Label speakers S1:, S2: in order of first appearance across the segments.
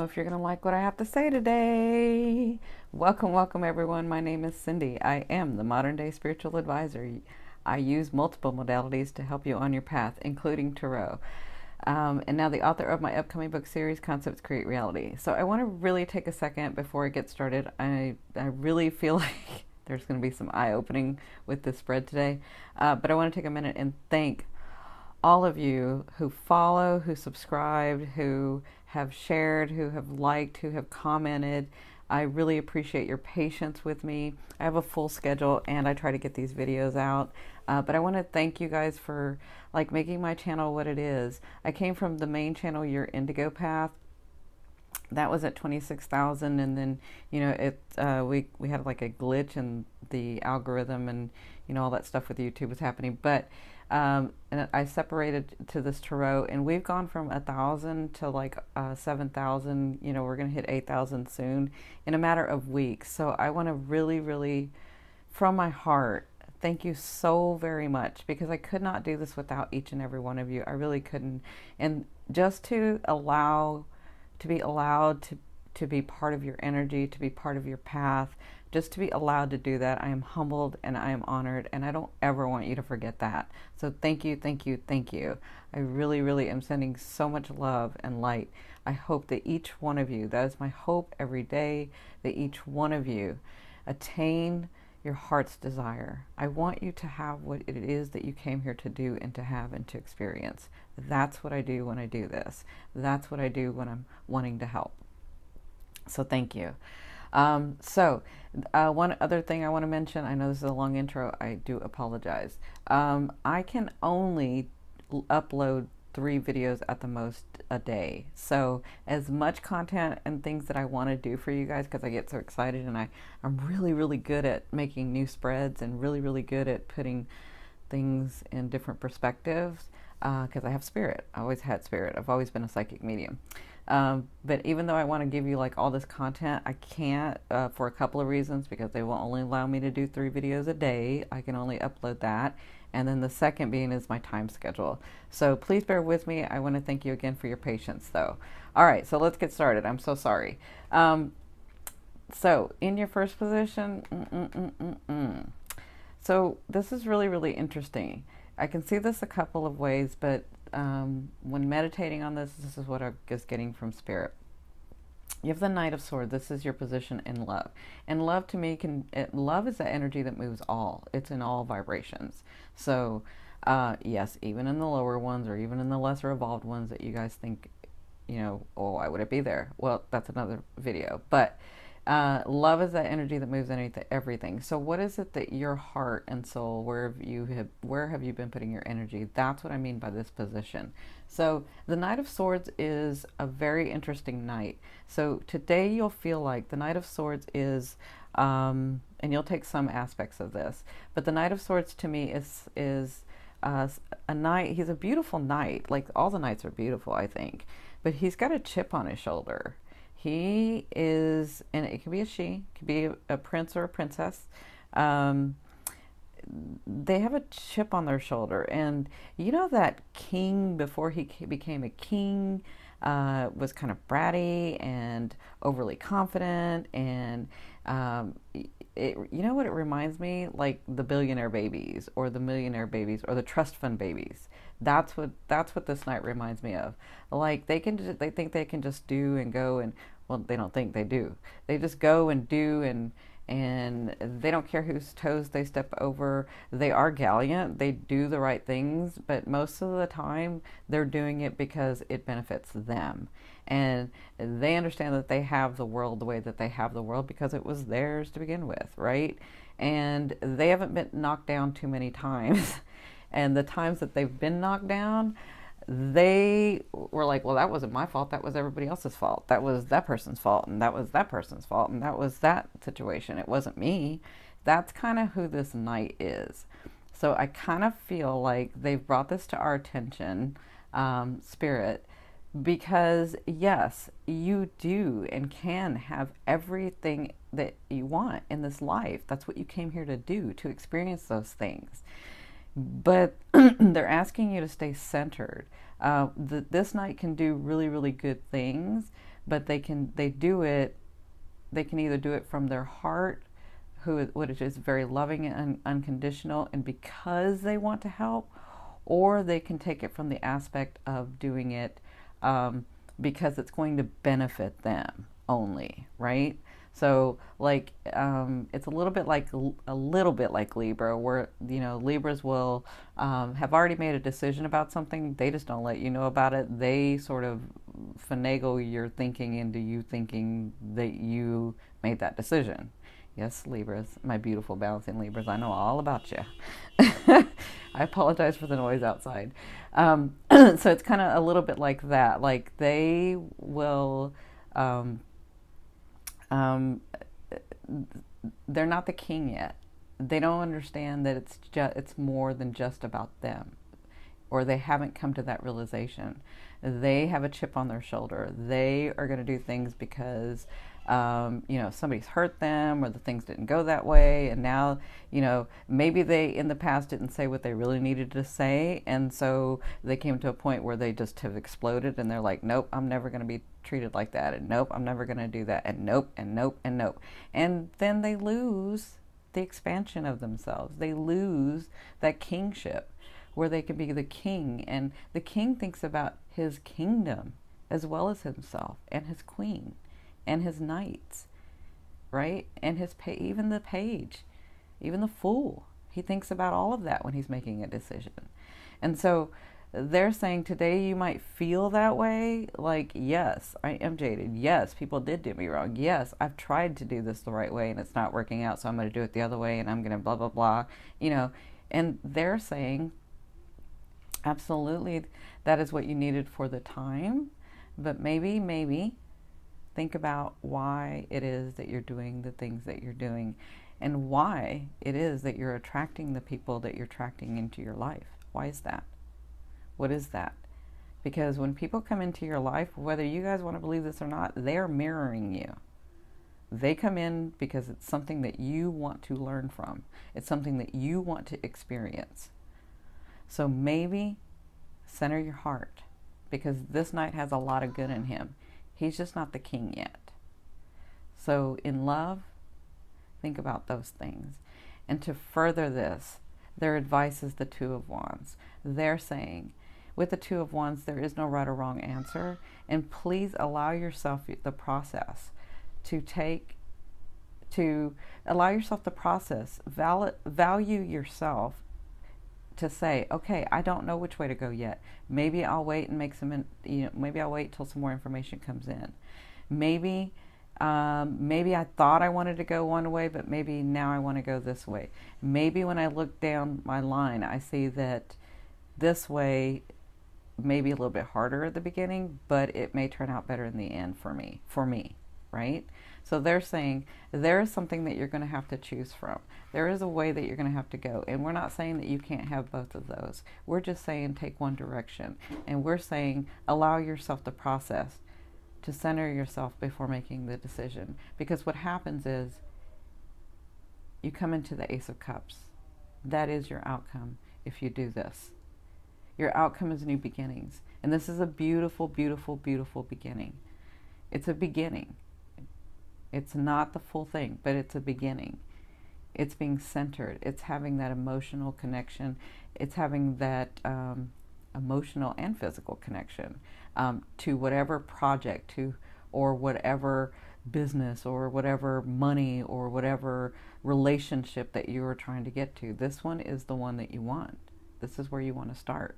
S1: if you're going to like what I have to say today. Welcome, welcome everyone. My name is Cindy. I am the modern day spiritual advisor. I use multiple modalities to help you on your path, including tarot. And now the author of my upcoming book series, Concepts Create Reality. So I want to really take a second before I get started. I really feel like there's going to be some eye-opening with this spread today. But I want to take a minute and thank all of you who follow, who subscribed, who have shared, who have liked, who have commented. I really appreciate your patience with me. I have a full schedule and I try to get these videos out. But I want to thank you guys for making my channel what it is. I came from the main channel, Your Indigo Path. That was at 26,000, and then we had like a glitch in the algorithm, and all that stuff with YouTube was happening. But and I separated to this tarot, and we've gone from 1,000 to 7,000. We're gonna hit 8,000 soon in a matter of weeks. So I want to really, really, from my heart, thank you so very much, because I could not do this without each and every one of you. I really couldn't. And just to be allowed to be part of your energy, to be part of your path, just to be allowed to do that, I am humbled and I am honored, and I don't ever want you to forget that. So thank you, thank you, thank you. I really, really am sending so much love and light. I hope that each one of you, that is my hope every day, that each one of you attain your heart's desire. I want you to have what it is that you came here to do and to have and to experience. That's what I do when I do this. That's what I do when I'm wanting to help. So thank you. One other thing I want to mention, I know this is a long intro, I do apologize. I can only upload 3 videos at the most a day. So as much content and things that I want to do for you guys, because I get so excited, and I'm really, really good at making new spreads, and really, really good at putting things in different perspectives, because I have spirit. I always had spirit. I've always been a psychic medium. But even though I want to give you all this content, I can't for a couple of reasons, because they will only allow me to do 3 videos a day. I can only upload that. And then the second being is my time schedule. So please bear with me. I want to thank you again for your patience, though. All right, so let's get started. I'm so sorry. So in your first position, so this is really, really interesting. I can see this a couple of ways, but when meditating on this, this is what I was getting from Spirit. You have the Knight of Swords. This is your position in love. And love, to me, love is the energy that moves all. It's in all vibrations. So, yes, even in the lower ones, or even in the lesser evolved ones that you guys think, oh, why would it be there? Well, that's another video. But love is that energy that moves everything. So what is it that your heart and soul, where have you been putting your energy? That's what I mean by this position. So the Knight of Swords is a very interesting knight. So today you'll feel like the Knight of Swords is, and you'll take some aspects of this, but the Knight of Swords to me is a knight. He's a beautiful knight. Like, all the knights are beautiful, I think, but he's got a chip on his shoulder. He is, and it could be a she, it could be a prince or a princess. They have a chip on their shoulder, and that king, before he became a king, was kind of bratty and overly confident, and you know what it reminds me? Like the billionaire babies, or the millionaire babies, or the trust fund babies. That's what this knight reminds me of. Like, they think they can just do and go, and, well, they don't think, they do. They just go and do, and they don't care whose toes they step over. They are gallant. They do the right things, but most of the time they're doing it because it benefits them. And they understand that they have the world the way that they have the world because it was theirs to begin with, right? And they haven't been knocked down too many times. And the times that they've been knocked down, they were like, well, that wasn't my fault. That was everybody else's fault. That was that person's fault. And that was that person's fault. And that was that situation. It wasn't me. That's kind of who this knight is. So I kind of feel like they've brought this to our attention, Spirit, because yes, you do and can have everything that you want in this life. That's what you came here to do, to experience those things. But they're asking you to stay centered. This knight can do really, really good things, but they can either do it from their heart, which is very loving and unconditional, and because they want to help, or they can take it from the aspect of doing it because it's going to benefit them only, right? So like it's a little bit like Libra, where Libras will have already made a decision about something. They just don't let you know about it. They sort of finagle your thinking into you thinking that you made that decision. Yes, Libras, my beautiful balancing Libras, I know all about you. I apologize for the noise outside. So it's kind of a little bit like that. Like they will, they're not the king yet. They don't understand that it's more than just about them, or they haven't come to that realization. They have a chip on their shoulder. They are going to do things because somebody's hurt them, or the things didn't go that way, and now maybe they in the past didn't say what they really needed to say, and so they came to a point where they just have exploded, and they're like, nope, I'm never going to be treated like that, and nope, I'm never going to do that, and nope, and nope, and nope. And then they lose the expansion of themselves. They lose that kingship where they can be the king, and the king thinks about his kingdom as well as himself and his queen and his knights, right? And even the page, even the fool. He thinks about all of that when he's making a decision. And so they're saying today you might feel that way, like, yes, I am jaded. Yes, people did do me wrong. Yes, I've tried to do this the right way and it's not working out, so I'm going to do it the other way, and I'm going to blah, blah, blah, And they're saying, absolutely, that is what you needed for the time, but maybe think about why it is that you're doing the things that you're doing, and why it is that you're attracting the people that you're attracting into your life. Why is that? What is that? Because when people come into your life, whether you guys want to believe this or not, they're mirroring you. They come in because it's something that you want to learn from. It's something that you want to experience. So maybe center your heart, because this knight has a lot of good in him. He's just not the king yet. So in love, think about those things. And to further this, their advice is the Two of Wands. They're saying, with the Two of Wands, there is no right or wrong answer. And please allow yourself the process allow yourself the process. Value yourself to say, okay, I don't know which way to go yet. Maybe I'll wait and maybe I'll wait till some more information comes in. Maybe I thought I wanted to go one way, but maybe now I want to go this way. Maybe when I look down my line, I see that this way may be a little bit harder at the beginning, but it may turn out better in the end for me, right? So they're saying there is something that you're going to have to choose from. There is a way that you're going to have to go. And we're not saying that you can't have both of those. We're just saying take one direction. And we're saying allow yourself the process to center yourself before making the decision. Because what happens is you come into the Ace of Cups. That is your outcome if you do this. Your outcome is new beginnings. And this is a beautiful, beautiful, beautiful beginning. It's a beginning. It's not the full thing, but it's a beginning. It's being centered. It's having that emotional connection. It's having that emotional and physical connection to whatever project, or whatever business, or whatever money, or whatever relationship that you are trying to get to. This one is the one that you want. This is where you want to start.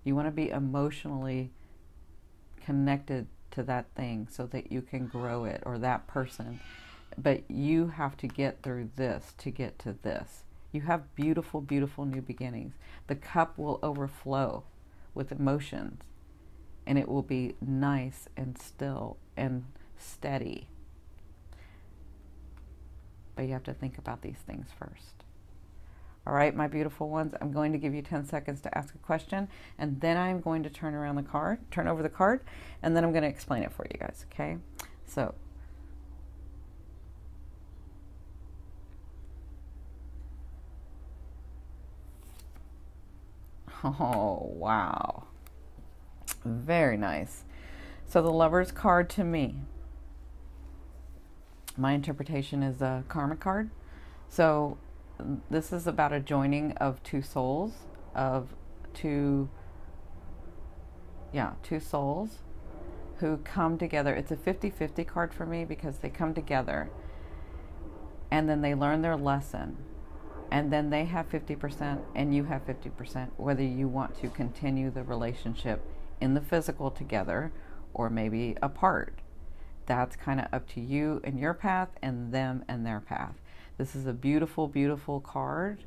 S1: You want to be emotionally connected to that thing so that you can grow it, or that person. But you have to get through this to get to this. You have beautiful, beautiful new beginnings. The cup will overflow with emotions, and it will be nice and still and steady. But you have to think about these things first. All right, my beautiful ones, I'm going to give you 10 seconds to ask a question, and then I'm going to turn over the card, and then I'm going to explain it for you guys, okay? So, oh, wow. Very nice. So the Lover's card to me, my interpretation is a karmic card. So this is about a joining of two souls, of two souls who come together. It's a 50-50 card for me because they come together and then they learn their lesson. And then they have 50% and you have 50%, whether you want to continue the relationship in the physical together or maybe apart. That's kind of up to you and your path and them and their path. This is a beautiful, beautiful card,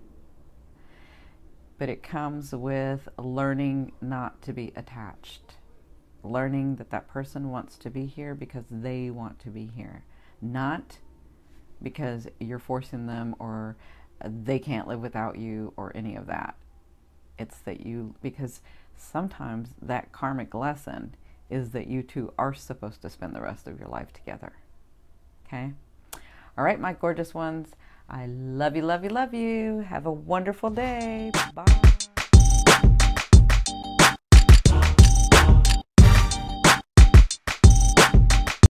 S1: but it comes with learning not to be attached. Learning that that person wants to be here because they want to be here, not because you're forcing them or they can't live without you or any of that. It's that because sometimes that karmic lesson is that you two are supposed to spend the rest of your life together. Okay? All right, my gorgeous ones. I love you, love you, love you. Have a wonderful day. Bye.